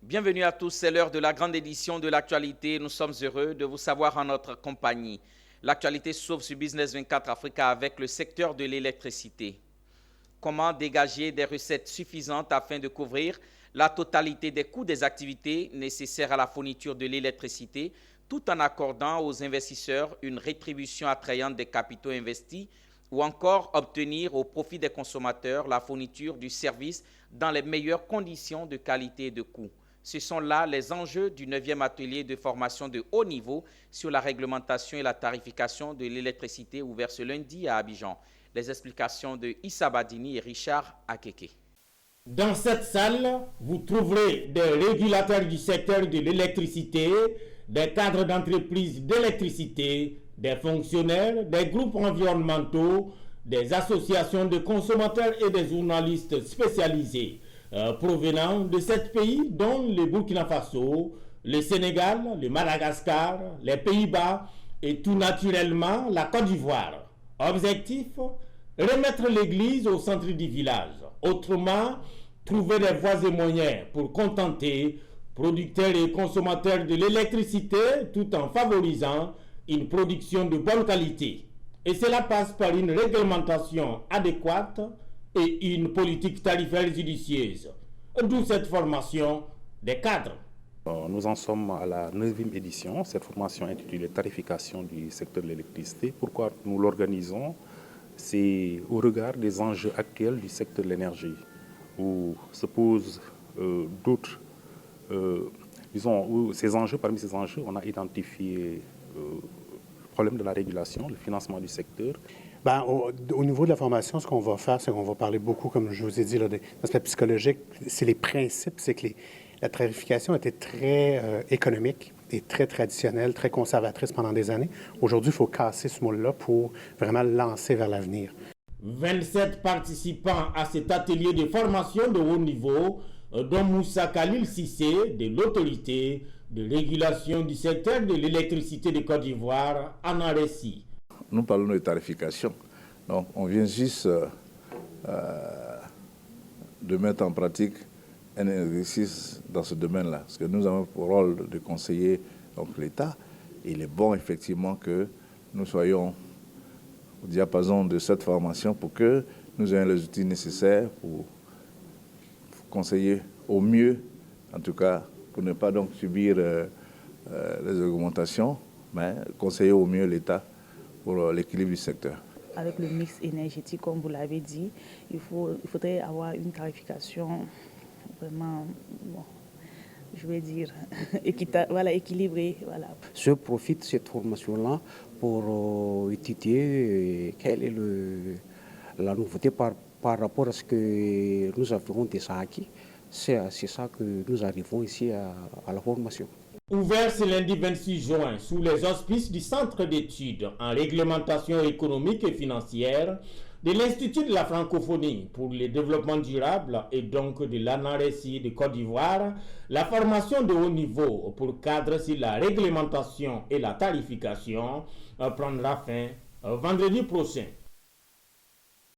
Bienvenue à tous, c'est l'heure de la grande édition de l'actualité. Nous sommes heureux de vous savoir en notre compagnie. L'actualité s'ouvre sur Business 24 Africa avec le secteur de l'électricité. Comment dégager des recettes suffisantes afin de couvrir la totalité des coûts des activités nécessaires à la fourniture de l'électricité, tout en accordant aux investisseurs une rétribution attrayante des capitaux investis ou encore obtenir au profit des consommateurs la fourniture du service dans les meilleures conditions de qualité et de coût. Ce sont là les enjeux du 9e atelier de formation de haut niveau sur la réglementation et la tarification de l'électricité ouvert ce lundi à Abidjan. Les explications de Issa Badini et Richard Akeke. Dans cette salle, vous trouverez des régulateurs du secteur de l'électricité, des cadres d'entreprises d'électricité, des fonctionnaires, des groupes environnementaux, des associations de consommateurs et des journalistes spécialisés provenant de 7 pays dont le Burkina Faso, le Sénégal, le Madagascar, les Pays-Bas et tout naturellement la Côte d'Ivoire. Objectif, remettre l'église au centre du village. Autrement, trouver des voies et moyens pour contenter producteurs et consommateurs de l'électricité tout en favorisant une production de bonne qualité. Et cela passe par une réglementation adéquate et une politique tarifaire judicieuse. D'où cette formation des cadres. Nous en sommes à la 9e édition. Cette formation intitulée Tarification du secteur de l'électricité. Pourquoi nous l'organisons? C'est au regard des enjeux actuels du secteur de l'énergie, où se posent d'autres, parmi ces enjeux, on a identifié le problème de la régulation, le financement du secteur. Au niveau de la formation, ce qu'on va faire, c'est qu'on va parler beaucoup, comme je vous ai dit, d'aspect psychologique. C'est les principes, c'est que la tarification était très économique et très traditionnelle, très conservatrice pendant des années. Aujourd'hui, il faut casser ce moule-là pour vraiment lancer vers l'avenir. 27 participants à cet atelier de formation de haut niveau, dont Moussa Khalil Sissé de l'autorité de régulation du secteur de l'électricité de Côte d'Ivoire, en a récit. Nous parlons de tarification. Donc, on vient juste de mettre en pratique un exercice dans ce domaine-là. Parce que nous avons pour rôle de conseiller l'État. Il est bon, effectivement, que nous soyons au diapason de cette formation pour que nous ayons les outils nécessaires pour conseiller au mieux, en tout cas, pour ne pas donc subir les augmentations, mais conseiller au mieux l'État pour l'équilibre du secteur. Avec le mix énergétique, comme vous l'avez dit, il faudrait avoir une tarification vraiment, je vais dire, équilibrée. Voilà. Je profite de cette formation-là pour étudier quelle est la nouveauté par rapport à ce que nous avons déjà acquis. C'est ça que nous arrivons ici à la formation. Ouvert ce lundi 26 juin sous les auspices du Centre d'études en réglementation économique et financière de l'Institut de la francophonie pour le développement durable et donc de l'ANARECI de Côte d'Ivoire, la formation de haut niveau pour cadre sur la réglementation et la tarification prendra fin vendredi prochain.